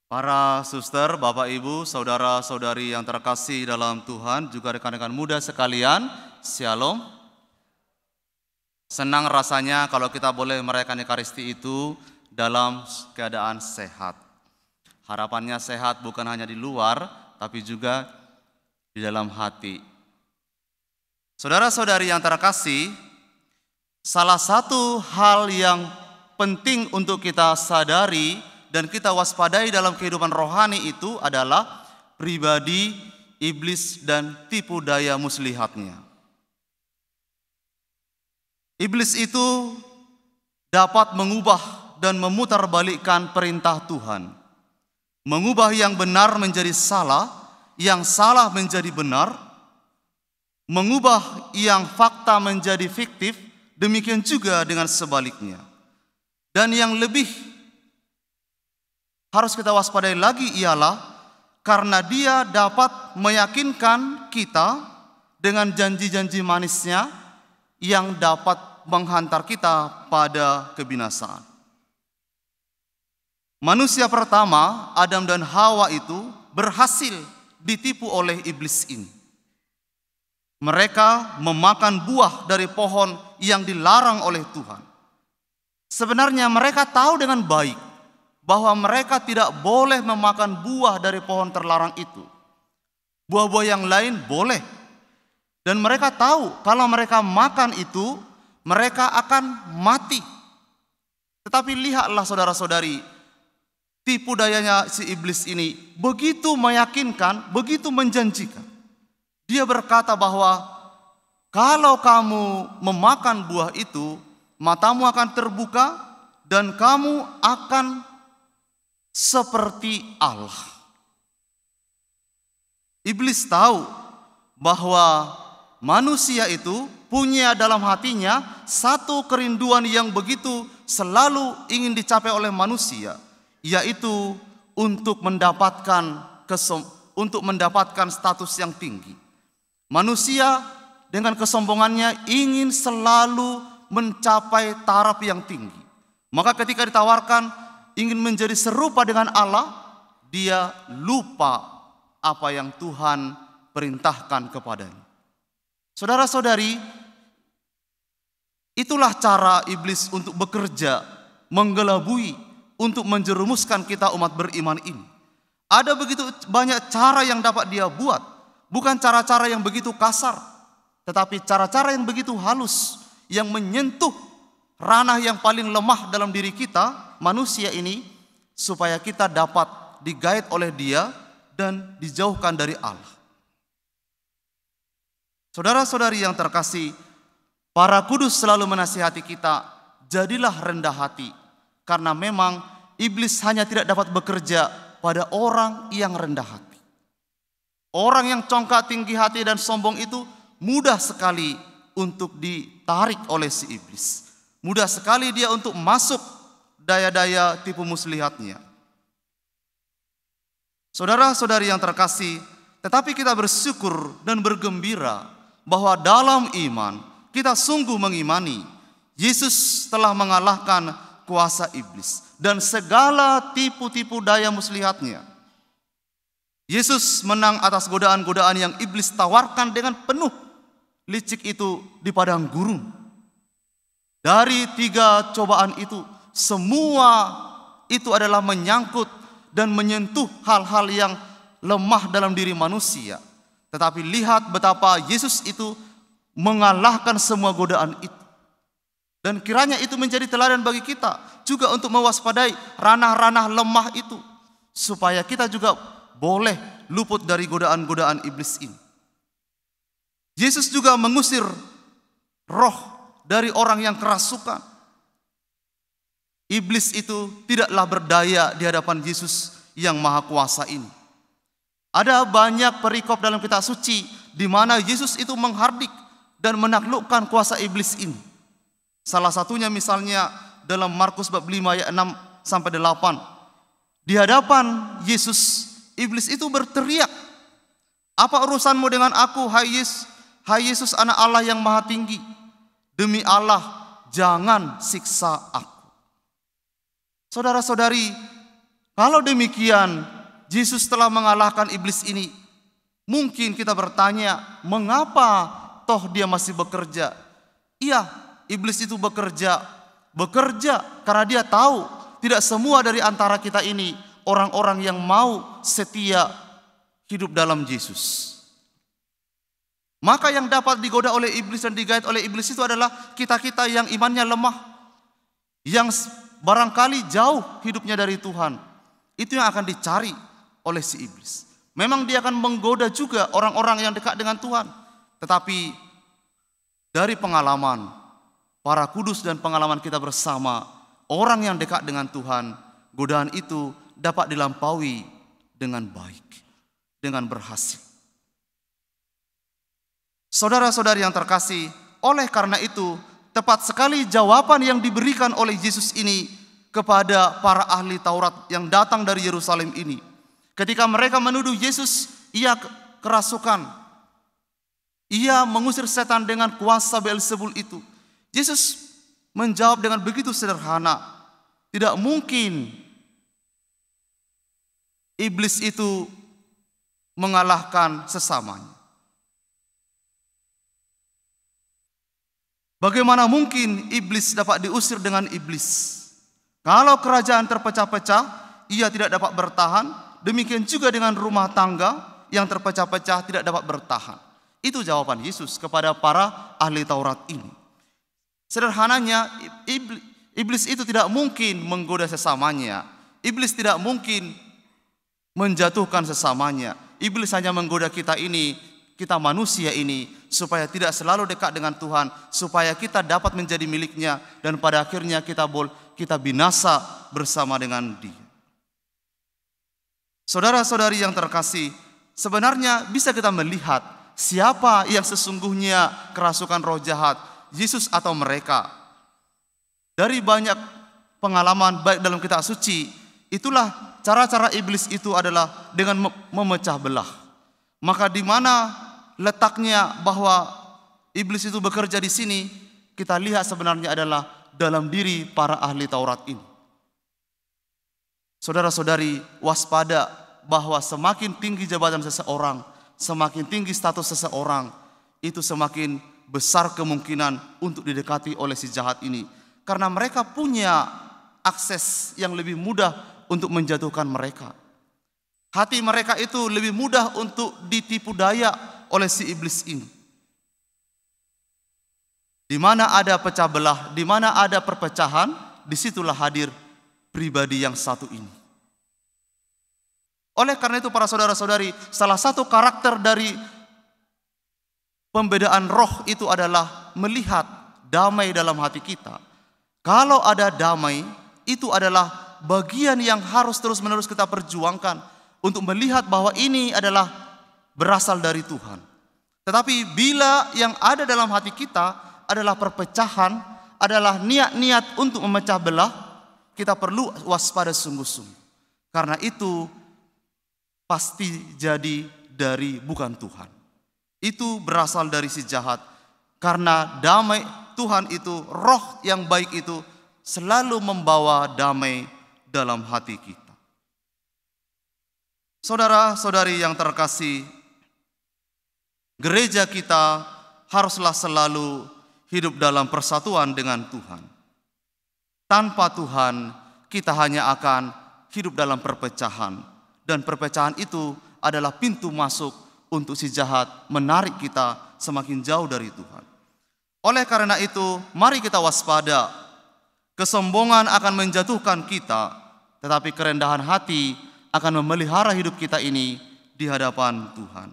Para suster, Bapak Ibu, saudara-saudari yang terkasih dalam Tuhan, juga rekan-rekan muda sekalian, Shalom. Senang rasanya kalau kita boleh merayakan Ekaristi itu dalam keadaan sehat. Harapannya sehat bukan hanya di luar, tapi juga di dalam hati. Saudara-saudari yang terkasih, salah satu hal yang penting untuk kita sadari dan kita waspadai dalam kehidupan rohani itu adalah pribadi iblis dan tipu daya muslihatnya. Iblis itu dapat mengubah dan memutarbalikkan perintah Tuhan. Mengubah yang benar menjadi salah, yang salah menjadi benar, mengubah yang fakta menjadi fiktif, demikian juga dengan sebaliknya. Dan yang lebih harus kita waspadai lagi ialah karena dia dapat meyakinkan kita dengan janji-janji manisnya yang dapat menghantar kita pada kebinasaan. Manusia pertama, Adam dan Hawa itu berhasil ditipu oleh iblis ini. Mereka memakan buah dari pohon yang dilarang oleh Tuhan. Sebenarnya mereka tahu dengan baik bahwa mereka tidak boleh memakan buah dari pohon terlarang itu. Buah-buah yang lain boleh. Dan mereka tahu kalau mereka makan itu, mereka akan mati. Tetapi lihatlah saudara-saudari, tipu dayanya si iblis ini begitu meyakinkan, begitu menjanjikan. Dia berkata bahwa kalau kamu memakan buah itu, matamu akan terbuka dan kamu akan seperti Allah. Iblis tahu bahwa manusia itu punya dalam hatinya satu kerinduan yang begitu selalu ingin dicapai oleh manusia, yaitu untuk mendapatkan status yang tinggi. Manusia dengan kesombongannya ingin selalu mencapai taraf yang tinggi. Maka ketika ditawarkan ingin menjadi serupa dengan Allah, dia lupa apa yang Tuhan perintahkan kepadanya. Saudara-saudari, itulah cara iblis untuk bekerja, menggelabui, untuk menjerumuskan kita umat beriman ini. Ada begitu banyak cara yang dapat dia buat, bukan cara-cara yang begitu kasar, tetapi cara-cara yang begitu halus, yang menyentuh ranah yang paling lemah dalam diri kita, manusia ini, supaya kita dapat digait oleh dia dan dijauhkan dari Allah. Saudara-saudari yang terkasih, para kudus selalu menasihati kita, jadilah rendah hati, karena memang iblis hanya tidak dapat bekerja pada orang yang rendah hati. Orang yang congkak tinggi hati dan sombong itu mudah sekali untuk ditarik oleh si iblis. Mudah sekali dia untuk masuk daya-daya tipu muslihatnya. Saudara-saudari yang terkasih, tetapi kita bersyukur dan bergembira bahwa dalam iman kita sungguh mengimani Yesus telah mengalahkan kuasa iblis dan segala tipu-tipu daya muslihatnya. Yesus menang atas godaan-godaan yang iblis tawarkan dengan penuh licik itu di padang gurun. Dari 3 cobaan itu, semua itu adalah menyangkut dan menyentuh hal-hal yang lemah dalam diri manusia. Tetapi lihat betapa Yesus itu mengalahkan semua godaan itu. Dan kiranya itu menjadi teladan bagi kita juga untuk mewaspadai ranah-ranah lemah itu, supaya kita juga boleh luput dari godaan-godaan iblis ini. Yesus juga mengusir roh dari orang yang kerasukan. Iblis itu tidaklah berdaya di hadapan Yesus yang maha kuasa ini. Ada banyak perikop dalam kitab suci di mana Yesus itu menghardik dan menaklukkan kuasa iblis ini. Salah satunya misalnya dalam Markus bab 5 ayat 6 sampai 8. Di hadapan Yesus, iblis itu berteriak, "Apa urusanmu dengan aku, hai Yesus anak Allah yang maha tinggi? Demi Allah, jangan siksa aku." Saudara-saudari, Kalau demikian, Yesus telah mengalahkan iblis ini. Mungkin kita bertanya, mengapa toh dia masih bekerja? Iya, iblis itu bekerja karena dia tahu tidak semua dari antara kita ini orang-orang yang mau setia hidup dalam Yesus. Maka yang dapat digoda oleh iblis dan digait oleh iblis itu adalah kita-kita yang imannya lemah, yang barangkali jauh hidupnya dari Tuhan. Itu yang akan dicari oleh si iblis. Memang dia akan menggoda juga orang-orang yang dekat dengan Tuhan. Tetapi dari pengalaman para kudus dan pengalaman kita bersama, orang yang dekat dengan Tuhan, godaan itu dapat dilampaui dengan baik, dengan berhasil. Saudara-saudari yang terkasih, oleh karena itu tepat sekali jawaban yang diberikan oleh Yesus ini kepada para ahli Taurat yang datang dari Yerusalem ini. Ketika mereka menuduh Yesus, ia kerasukan, ia mengusir setan dengan kuasa Beelzebul itu. Yesus menjawab dengan begitu sederhana, tidak mungkin iblis itu mengalahkan sesamanya. Bagaimana mungkin iblis dapat diusir dengan iblis? Kalau kerajaan terpecah-pecah, ia tidak dapat bertahan. Demikian juga dengan rumah tangga yang terpecah-pecah tidak dapat bertahan. Itu jawaban Yesus kepada para ahli Taurat ini. Sederhananya, iblis itu tidak mungkin menggoda sesamanya. Iblis tidak mungkin menjatuhkan sesamanya. Iblis hanya menggoda kita ini, kita manusia ini, supaya tidak selalu dekat dengan Tuhan, supaya kita dapat menjadi miliknya, dan pada akhirnya kita binasa bersama dengan Dia. Saudara-saudari yang terkasih, sebenarnya bisa kita melihat siapa yang sesungguhnya kerasukan roh jahat, Yesus atau mereka. Dari banyak pengalaman baik dalam kitab suci, itulah cara-cara iblis itu adalah dengan memecah belah. Maka di mana letaknya bahwa iblis itu bekerja di sini, kita lihat sebenarnya adalah dalam diri para ahli Taurat ini. Saudara-saudari, waspada bahwa semakin tinggi jabatan seseorang, semakin tinggi status seseorang, itu semakin besar kemungkinan untuk didekati oleh si jahat ini. Karena mereka punya akses yang lebih mudah untuk menjatuhkan mereka. Hati mereka itu lebih mudah untuk ditipu daya oleh si iblis ini. Di mana ada pecah belah, di mana ada perpecahan, disitulah hadir pribadi yang satu ini. Oleh karena itu para saudara-saudari, salah satu karakter dari pembedaan roh itu adalah melihat damai dalam hati kita. Kalau ada damai, itu adalah bagian yang harus terus-menerus kita perjuangkan untuk melihat bahwa ini adalah berasal dari Tuhan. Tetapi bila yang ada dalam hati kita adalah perpecahan, adalah niat-niat untuk memecah belah, kita perlu waspada sungguh-sungguh. Karena itu pasti jadi dari bukan Tuhan. Itu berasal dari si jahat. Karena damai Tuhan itu, roh yang baik itu selalu membawa damai dalam hati kita. Saudara-saudari yang terkasih, gereja kita haruslah selalu hidup dalam persatuan dengan Tuhan. Tanpa Tuhan, kita hanya akan hidup dalam perpecahan. Dan perpecahan itu adalah pintu masuk untuk si jahat menarik kita semakin jauh dari Tuhan. Oleh karena itu, mari kita waspada. Kesombongan akan menjatuhkan kita, tetapi kerendahan hati akan memelihara hidup kita ini di hadapan Tuhan.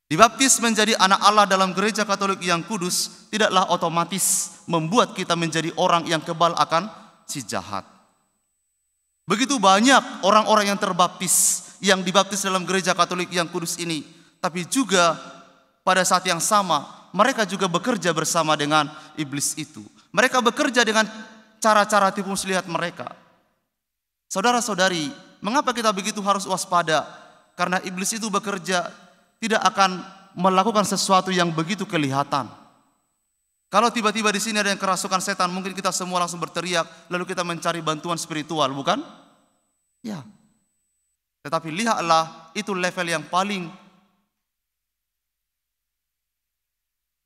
Dibaptis menjadi anak Allah dalam gereja Katolik yang kudus tidaklah otomatis membuat kita menjadi orang yang kebal akan si jahat. Begitu banyak orang-orang yang terbaptis, yang dibaptis dalam gereja Katolik yang kudus ini, tapi juga pada saat yang sama mereka juga bekerja bersama dengan iblis itu. Mereka bekerja dengan cara-cara tipu muslihat mereka. Saudara-saudari, mengapa kita begitu harus waspada? Karena iblis itu bekerja tidak akan melakukan sesuatu yang begitu kelihatan. Kalau tiba-tiba di sini ada yang kerasukan setan, mungkin kita semua langsung berteriak, lalu kita mencari bantuan spiritual, bukan? Ya. Tetapi lihatlah, itu level yang paling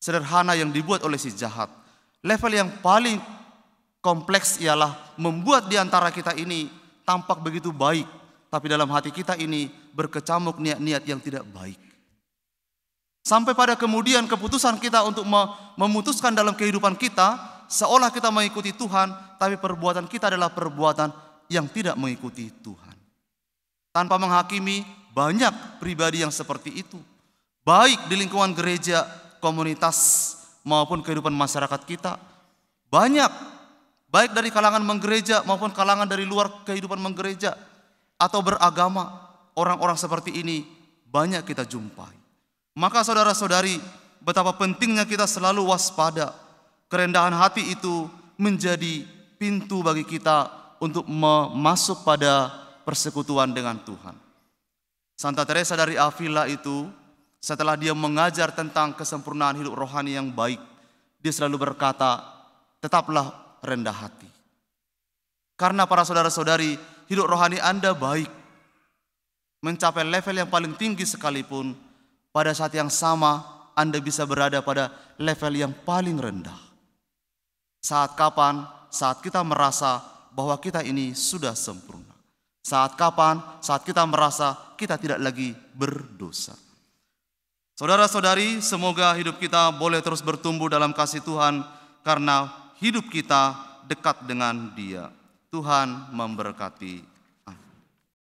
sederhana yang dibuat oleh si jahat. Level yang paling kompleks ialah membuat di antara kita ini tampak begitu baik, tapi dalam hati kita ini berkecamuk niat-niat yang tidak baik. Sampai pada kemudian keputusan kita untuk memutuskan dalam kehidupan kita, seolah kita mengikuti Tuhan, tapi perbuatan kita adalah perbuatan yang tidak mengikuti Tuhan. Tanpa menghakimi, banyak pribadi yang seperti itu. Baik di lingkungan gereja, komunitas, maupun kehidupan masyarakat kita. Banyak, baik dari kalangan menggereja maupun kalangan dari luar kehidupan menggereja atau beragama, orang-orang seperti ini banyak kita jumpai. Maka saudara-saudari, betapa pentingnya kita selalu waspada. Kerendahan hati itu menjadi pintu bagi kita untuk masuk pada persekutuan dengan Tuhan. Santa Teresa dari Avila itu, setelah dia mengajar tentang kesempurnaan hidup rohani yang baik, dia selalu berkata, tetaplah rendah hati. Karena para saudara-saudari, hidup rohani Anda baik, mencapai level yang paling tinggi sekalipun, pada saat yang sama Anda bisa berada pada level yang paling rendah. Saat kapan? Saat kita merasa bahwa kita ini sudah sempurna. Saat kapan? Saat kita merasa kita tidak lagi berdosa. Saudara-saudari, semoga hidup kita boleh terus bertumbuh dalam kasih Tuhan, karena hidup kita dekat dengan Dia. Tuhan memberkati.